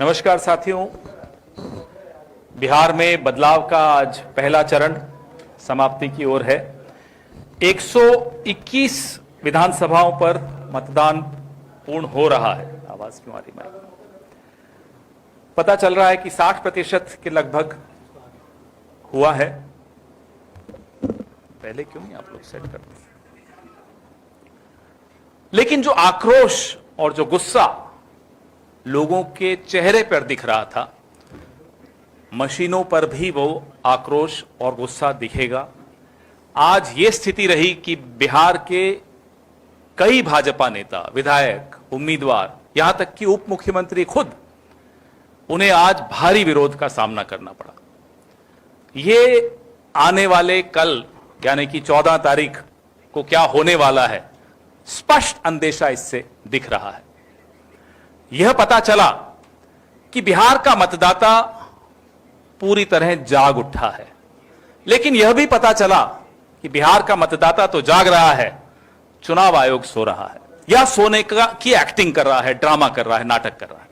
नमस्कार साथियों, बिहार में बदलाव का आज पहला चरण समाप्ति की ओर है। 121 विधानसभाओं पर मतदान पूर्ण हो रहा है। आवाज क्यों आ रही है? पता चल रहा है कि 60% के लगभग हुआ है। पहले क्यों नहीं आप लोग सेट करते? लेकिन जो आक्रोश और जो गुस्सा लोगों के चेहरे पर दिख रहा था, मशीनों पर भी वो आक्रोश और गुस्सा दिखेगा। आज ये स्थिति रही कि बिहार के कई भाजपा नेता, विधायक, उम्मीदवार, यहां तक कि उप मुख्यमंत्री खुद, उन्हें आज भारी विरोध का सामना करना पड़ा। ये आने वाले कल यानी कि 14 तारीख को क्या होने वाला है, स्पष्ट अंदेशा इससे दिख रहा है। यह पता चला कि बिहार का मतदाता पूरी तरह जाग उठा है, लेकिन यह भी पता चला कि बिहार का मतदाता तो जाग रहा है, चुनाव आयोग सो रहा है या सोने की एक्टिंग कर रहा है, ड्रामा कर रहा है, नाटक कर रहा है।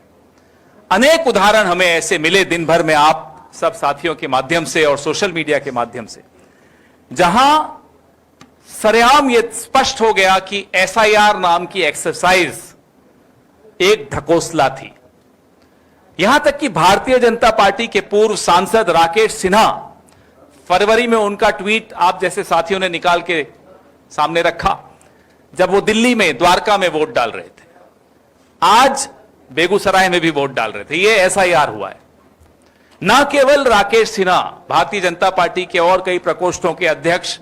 अनेक उदाहरण हमें ऐसे मिले दिन भर में, आप सब साथियों के माध्यम से और सोशल मीडिया के माध्यम से, जहां सरेआम यह स्पष्ट हो गया कि एसआईआर नाम की एक्सरसाइज एक ढकोसला थी। यहां तक कि भारतीय जनता पार्टी के पूर्व सांसद राकेश सिन्हा, फरवरी में उनका ट्वीट आप जैसे साथियों ने निकाल के सामने रखा, जब वो दिल्ली में द्वारका में वोट डाल रहे थे, आज बेगूसराय में भी वोट डाल रहे थे। ये एसआईआर हुआ है। न केवल राकेश सिन्हा, भारतीय जनता पार्टी के और कई प्रकोष्ठों के अध्यक्ष,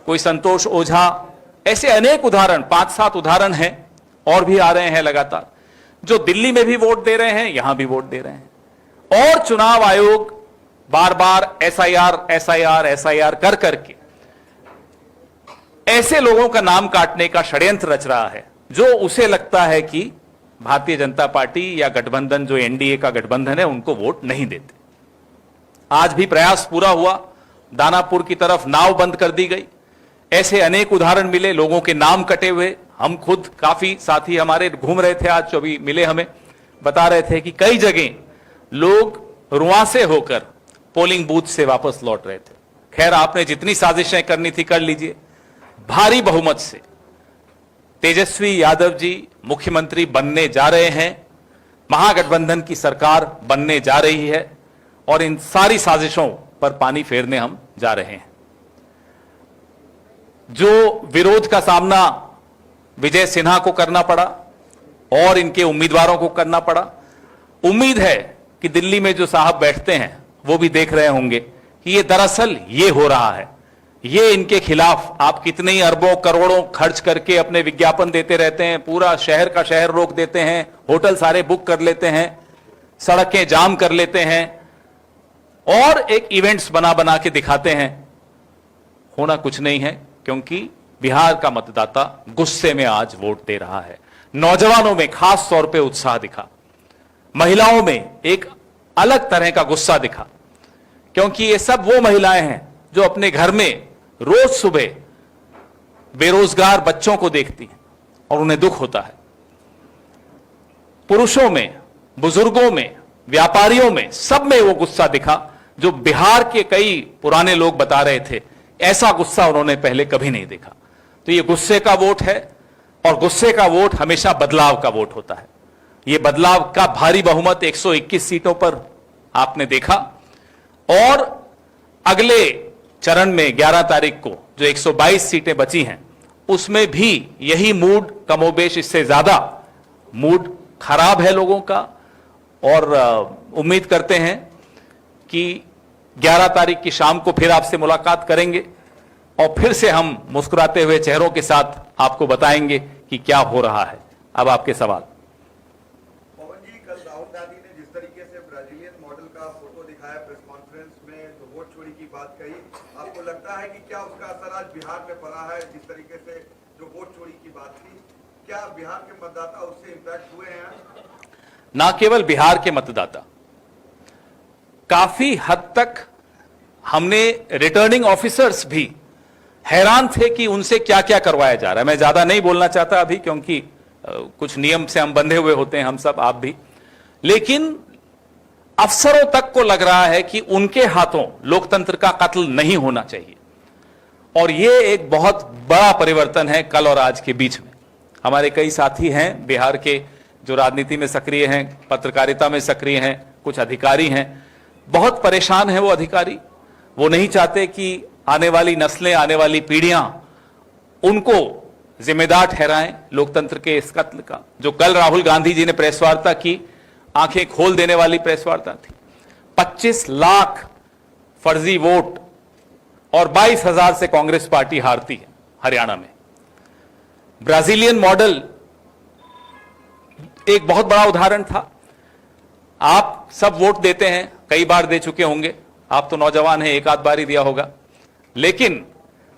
कोई संतोष ओझा, ऐसे अनेक उदाहरण, 5-7 उदाहरण हैं और भी आ रहे हैं लगातार, जो दिल्ली में भी वोट दे रहे हैं, यहां भी वोट दे रहे हैं। और चुनाव आयोग बार बार एसआईआर कर करके ऐसे लोगों का नाम काटने का षड्यंत्र रच रहा है जो उसे लगता है कि भारतीय जनता पार्टी या गठबंधन, जो एनडीए का गठबंधन है, उनको वोट नहीं देते। आज भी प्रयास पूरा हुआ, दानापुर की तरफ नाव बंद कर दी गई। ऐसे अनेक उदाहरण मिले, लोगों के नाम कटे हुए। हम खुद, काफी साथी हमारे घूम रहे थे, आज जो भी मिले हमें बता रहे थे कि कई जगह लोग रुआंसे होकर पोलिंग बूथ से वापस लौट रहे थे। खैर, आपने जितनी साजिशें करनी थी कर लीजिए। भारी बहुमत से तेजस्वी यादव जी मुख्यमंत्री बनने जा रहे हैं, महागठबंधन की सरकार बनने जा रही है, और इन सारी साजिशों पर पानी फेरने हम जा रहे हैं। जो विरोध का सामना विजय सिन्हा को करना पड़ा और इनके उम्मीदवारों को करना पड़ा, उम्मीद है कि दिल्ली में जो साहब बैठते हैं वो भी देख रहे होंगे कि ये दरअसल ये हो रहा है। ये इनके खिलाफ आप कितने ही अरबों करोड़ों खर्च करके अपने विज्ञापन देते रहते हैं, पूरा शहर का शहर रोक देते हैं, होटल सारे बुक कर लेते हैं, सड़कें जाम कर लेते हैं और एक इवेंट्स बना बना के दिखाते हैं। होना कुछ नहीं है, क्योंकि बिहार का मतदाता गुस्से में आज वोट दे रहा है। नौजवानों में खास तौर पे उत्साह दिखा, महिलाओं में एक अलग तरह का गुस्सा दिखा, क्योंकि ये सब वो महिलाएं हैं जो अपने घर में रोज सुबह बेरोजगार बच्चों को देखती हैं और उन्हें दुख होता है। पुरुषों में, बुजुर्गों में, व्यापारियों में, सब में वो गुस्सा दिखा जो बिहार के कई पुराने लोग बता रहे थे, ऐसा गुस्सा उन्होंने पहले कभी नहीं देखा। तो ये गुस्से का वोट है, और गुस्से का वोट हमेशा बदलाव का वोट होता है। ये बदलाव का भारी बहुमत 121 सीटों पर आपने देखा, और अगले चरण में 11 तारीख को जो 122 सीटें बची हैं, उसमें भी यही मूड, कमोबेश इससे ज्यादा मूड खराब है लोगों का। और उम्मीद करते हैं कि 11 तारीख की शाम को फिर आपसे मुलाकात करेंगे और फिर से हम मुस्कुराते हुए चेहरों के साथ आपको बताएंगे कि क्या हो रहा है। अब आपके सवाल। पवन जी, कल राहुल गांधी ने जिस तरीके से ब्राजीलियन मॉडल का फोटो दिखाया प्रेस कॉन्फ्रेंस में, जो वोट चोरी की बात कही, आपको लगता है कि क्या उसका असर आज बिहार में पड़ा है? जिस तरीके से जो वोट चोरी की बात थी, क्या बिहार के मतदाता उससे इंपैक्ट हुए हैं? ना केवल बिहार के मतदाता, काफी हद तक हमने रिटर्निंग ऑफिसर्स भी हैरान थे कि उनसे क्या क्या करवाया जा रहा है। मैं ज्यादा नहीं बोलना चाहता अभी, क्योंकि कुछ नियम से हम बंधे हुए होते हैं, हम सब, आप भी। लेकिन अफसरों तक को लग रहा है कि उनके हाथों लोकतंत्र का कत्ल नहीं होना चाहिए। और यह एक बहुत बड़ा परिवर्तन है कल और आज के बीच में। हमारे कई साथी हैं बिहार के जो राजनीति में सक्रिय हैं, पत्रकारिता में सक्रिय हैं, कुछ अधिकारी हैं, बहुत परेशान हैं वो अधिकारी। वो नहीं चाहते कि आने वाली नस्लें, आने वाली पीढ़ियां उनको जिम्मेदार ठहराएं लोकतंत्र के इस कत्ल का। जो कल राहुल गांधी जी ने प्रेस वार्ता की, आंखें खोल देने वाली प्रेस वार्ता थी। 25 लाख फर्जी वोट और 22,000 से कांग्रेस पार्टी हारती है हरियाणा में। ब्राजीलियन मॉडल एक बहुत बड़ा उदाहरण था। आप सब वोट देते हैं, कई बार दे चुके होंगे, आप तो नौजवान हैं, एक आध बार ही दिया होगा। लेकिन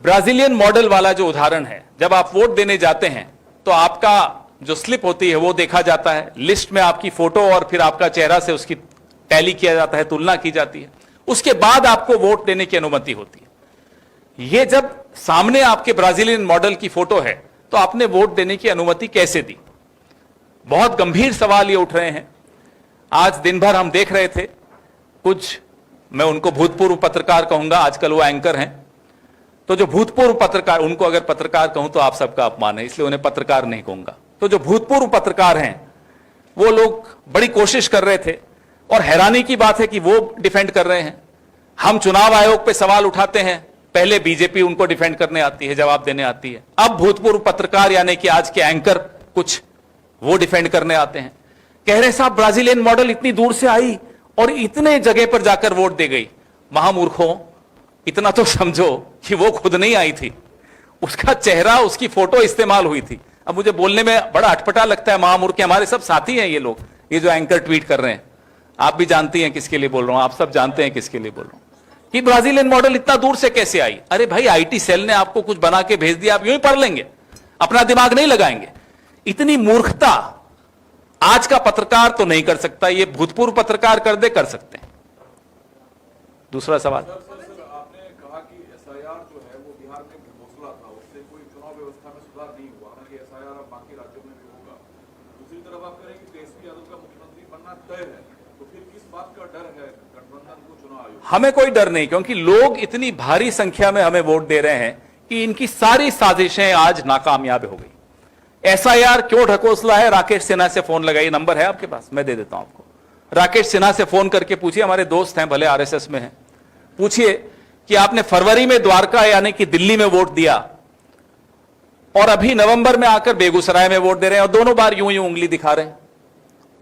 ब्राजीलियन मॉडल वाला जो उदाहरण है, जब आप वोट देने जाते हैं तो आपका जो स्लिप होती है वो देखा जाता है, लिस्ट में आपकी फोटो और फिर आपका चेहरा से उसकी टैली किया जाता है, तुलना की जाती है, उसके बाद आपको वोट देने की अनुमति होती है। ये जब सामने आपके ब्राजीलियन मॉडल की फोटो है तो आपने वोट देने की अनुमति कैसे दी? बहुत गंभीर सवाल ये उठ रहे हैं। आज दिन भर हम देख रहे थे कुछ, मैं उनको भूतपूर्व पत्रकार कहूंगा, आजकल वो एंकर हैं, तो जो भूतपूर्व पत्रकार, उनको अगर पत्रकार कहूं तो आप सबका अपमान है, इसलिए उन्हें पत्रकार नहीं कहूंगा। तो जो भूतपूर्व पत्रकार हैं वो लोग बड़ी कोशिश कर रहे थे, और हैरानी की बात है कि वो डिफेंड कर रहे हैं। हम चुनाव आयोग पे सवाल उठाते हैं, पहले बीजेपी उनको डिफेंड करने आती है, जवाब देने आती है। अब भूतपूर्व पत्रकार यानी कि आज के एंकर कुछ वो डिफेंड करने आते हैं, कह रहे साहब ब्राजीलियन मॉडल इतनी दूर से आई और इतने जगह पर जाकर वोट दे गई। महामूर्खों, इतना तो समझो कि वो खुद नहीं आई थी, उसका चेहरा, उसकी फोटो इस्तेमाल हुई थी। अब मुझे बोलने में बड़ा अटपटा लगता है, महामूर्ख, हमारे सब साथी हैं ये लोग, ये जो एंकर ट्वीट कर रहे हैं। आप भी जानती हैं किसके लिए बोल रहा हूं, आप सब जानते हैं किसके लिए बोल रहा हूं कि ब्राजीलियन मॉडल इतना दूर से कैसे आई। अरे भाई, आईटी सेल ने आपको कुछ बना के भेज दिया, आप यूं ही पढ़ लेंगे, अपना दिमाग नहीं लगाएंगे। इतनी मूर्खता आज का पत्रकार तो नहीं कर सकता, ये भूतपूर्व पत्रकार कर दे, कर सकते हैं। दूसरा सवाल, आपने कहा कि एसआईआर जो है वो बिहार में घोषणा था, उससे कोई चुनाव व्यवस्था में सुधार नहीं हुआ, हालांकि एसआईआर अब बाकी राज्यों में भी होगा। दूसरी तरफ आप कह रहे हैं कि तेजस्वी यादव का मुख्यमंत्री बनना तय है, तो फिर किस बात का डर है गठबंधन को चुनाव आयोग? हमें कोई डर नहीं, क्योंकि लोग इतनी भारी संख्या में हमें वोट दे रहे हैं कि इनकी सारी साजिशें आज नाकामयाब हो गई। एसआईआर क्यों ढकोसला है? राकेश सिन्हा से फोन लगाइए, नंबर है आपके पास, मैं दे देता हूं आपको। राकेश सिन्हा से फोन करके पूछिए, हमारे दोस्त हैं, भले आरएसएस में हैं, पूछिए कि आपने फरवरी में द्वारका यानी कि दिल्ली में वोट दिया और अभी नवंबर में आकर बेगूसराय में वोट दे रहे हैं, और दोनों बार यूं यूं उंगली दिखा रहे हैं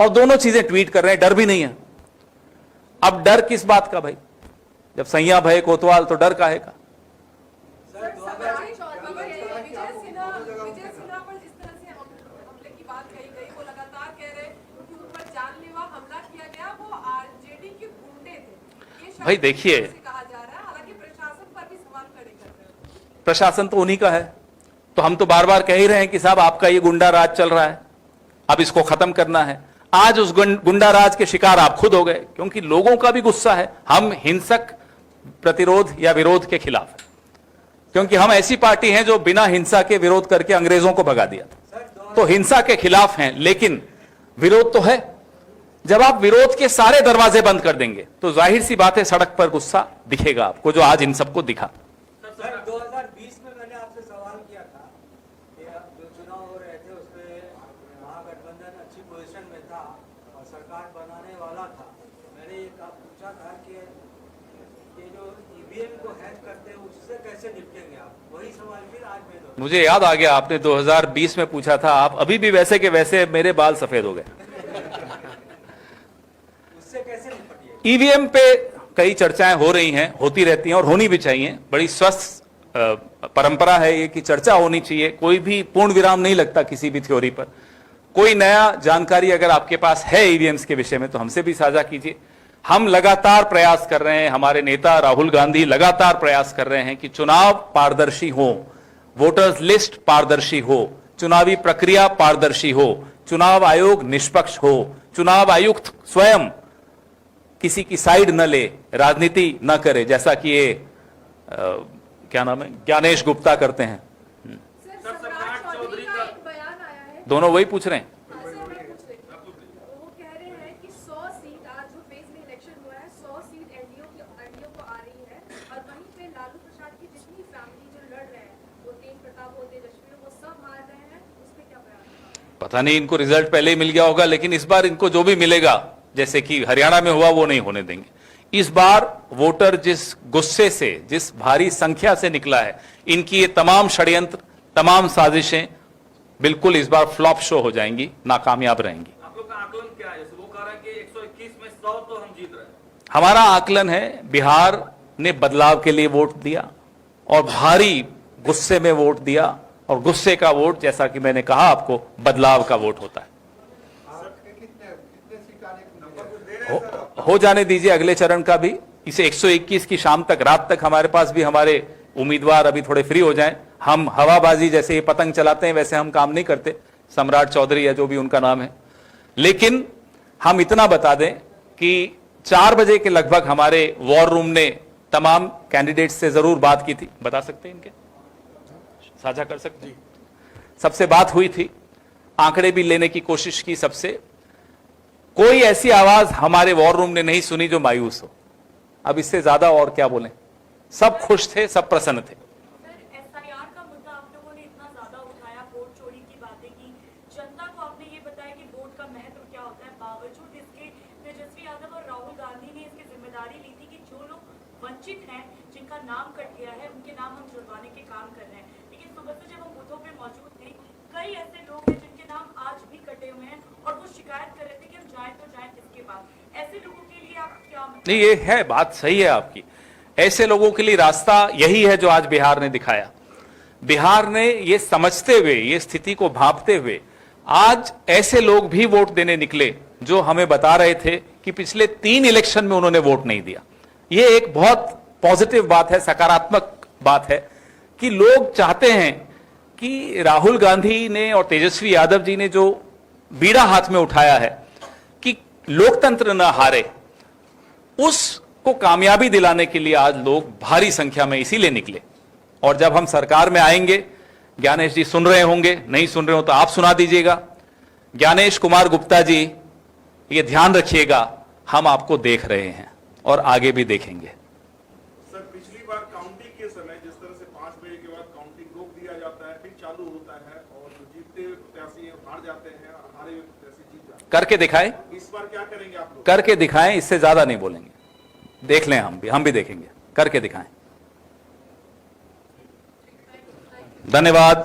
और दोनों चीजें ट्वीट कर रहे हैं, डर भी नहीं है। अब डर किस बात का भाई? जब सैया भय कोतवाल तो डर काहे का? भाई देखिए, प्रशासन तो उन्हीं का है, तो हम तो बार बार कह ही रहे हैं कि साहब आपका ये गुंडा राज चल रहा है, अब इसको खत्म करना है। आज उस गुंडा राज के शिकार आप खुद हो गए, क्योंकि लोगों का भी गुस्सा है। हम हिंसक प्रतिरोध या विरोध के खिलाफ है, क्योंकि हम ऐसी पार्टी हैं जो बिना हिंसा के विरोध करके अंग्रेजों को भगा दिया था, तो हिंसा के खिलाफ हैं, लेकिन विरोध तो है। जब आप विरोध के सारे दरवाजे बंद कर देंगे तो जाहिर सी बात है सड़क पर गुस्सा दिखेगा आपको, जो आज इन सबको दिखा। सर 2020 में मैंने आपसे सवाल किया था कि जो चुनाव हो रहे थे उसमें महागठबंधन अच्छी पोजीशन में था और सरकार बनाने वाला था। मैंने ये पूछा था कि ये जो ईवीएम को हैक करते हैं उससे कैसे निपटेंगे आप? वही सवाल फिर आज मैंने, मुझे याद आ गया, आपने 2020 में पूछा था, आप अभी भी वैसे के वैसे, मेरे बाल सफेद हो गए। ईवीएम पे कई चर्चाएं हो रही हैं, होती रहती हैं और होनी भी चाहिए। बड़ी स्वस्थ परंपरा है ये कि चर्चा होनी चाहिए, कोई भी पूर्ण विराम नहीं लगता किसी भी थ्योरी पर। कोई नया जानकारी अगर आपके पास है ईवीएम्स के विषय में तो हमसे भी साझा कीजिए। हम लगातार प्रयास कर रहे हैं, हमारे नेता राहुल गांधी लगातार प्रयास कर रहे हैं कि चुनाव पारदर्शी हो, वोटर्स लिस्ट पारदर्शी हो, चुनावी प्रक्रिया पारदर्शी हो, चुनाव आयोग निष्पक्ष हो, चुनाव आयुक्त स्वयं किसी की साइड न ले, राजनीति न करे, जैसा कि ये क्या नाम है, ज्ञानेश गुप्ता करते हैं। दोनों वही पूछ रहे हैं। वो कह रहे हैं कि पता नहीं इनको रिजल्ट पहले ही मिल गया होगा, लेकिन इस बार इनको जो भी मिलेगा, जैसे कि हरियाणा में हुआ, वो नहीं होने देंगे। इस बार वोटर जिस गुस्से से, जिस भारी संख्या से निकला है, इनकी ये तमाम षड्यंत्र, तमाम साजिशें बिल्कुल इस बार फ्लॉप शो हो जाएंगी, नाकामयाब रहेंगी। आप लोग का आकलन क्या है? जैसे वो कह रहे हैं कि 121 में 100 तो हम जीत रहे हैं। हमारा आकलन है, बिहार ने बदलाव के लिए वोट दिया और भारी गुस्से में वोट दिया, और गुस्से का वोट, जैसा कि मैंने कहा आपको, बदलाव का वोट होता है। हो जाने दीजिए अगले चरण का भी। इसे 121 की शाम तक, रात तक हमारे पास भी हमारे उम्मीदवार अभी थोड़े फ्री हो जाएं। हम हवाबाजी जैसे ये पतंग चलाते हैं वैसे हम काम नहीं करते, सम्राट चौधरी या जो भी उनका नाम है। लेकिन हम इतना बता दें कि 4 बजे के लगभग हमारे वॉर रूम ने तमाम कैंडिडेट से जरूर बात की थी। बता सकते हैं इनके, साझा कर सकते हैं? सबसे बात हुई थी, आंकड़े भी लेने की कोशिश की सबसे। कोई ऐसी आवाज हमारे वॉर रूम ने नहीं सुनी जो मायूस हो। अब इससे ज्यादा और क्या बोलें? सब खुश थे, सब प्रसन्न थे। एसआईआर का मुद्दा आप लोगों ने इतना ज्यादा उठाया, वोट चोरी की बातें की, जनता को आपने ये बताया कि वोट का महत्व क्या होता है। बावजूद इसके तेजस्वी यादव और राहुल गांधी ने इसकी जिम्मेदारी ली थी कि जो लोग वंचित हैं, जिनका नाम कट गया है, उनके नाम हम जुड़वाने के काम कर रहे हैं। लेकिन सुबह से जब हम बूथों पे मौजूद थे, कई ऐसे लोग हैं जिनके नाम आज भी कटे हुए हैं और वो शिकायत कर रहे थे कि हम जाए तो जाए किसके पास। ऐसे लोगों के लिए आप क्या? नहीं, ये है, बात सही है आपकी। ऐसे लोगों के लिए रास्ता यही है जो आज बिहार ने दिखाया। बिहार ने ये समझते हुए, ये स्थिति को भांपते हुए, आज ऐसे लोग भी वोट देने निकले जो हमें बता रहे थे कि पिछले 3 इलेक्शन में उन्होंने वोट नहीं दिया। ये एक बहुत पॉजिटिव बात है, सकारात्मक बात है कि लोग चाहते हैं कि राहुल गांधी ने और तेजस्वी यादव जी ने जो बीड़ा हाथ में उठाया है कि लोकतंत्र न हारे, उसको कामयाबी दिलाने के लिए आज लोग भारी संख्या में इसीलिए निकले। और जब हम सरकार में आएंगे, ज्ञानेश जी सुन रहे होंगे, नहीं सुन रहे हो तो आप सुना दीजिएगा। ज्ञानेश कुमार गुप्ता जी, ये ध्यान रखिएगा, हम आपको देख रहे हैं और आगे भी देखेंगे। सर, पिछली बार काउंटिंग के समय जिस तरह से 5 बजे के बाद काउंटिंग रोक दिया जाता है, फिर चालू होता है और जो जीतते हुए प्रत्याशी हार जाते हैं और हारे हुए प्रत्याशी जीत जाते हैं। करके दिखाएं, इस बार क्या करेंगे आप लोग? करके दिखाएं, इससे ज्यादा नहीं बोलेंगे। देख लें, हम भी देखेंगे, करके दिखाएं। धन्यवाद।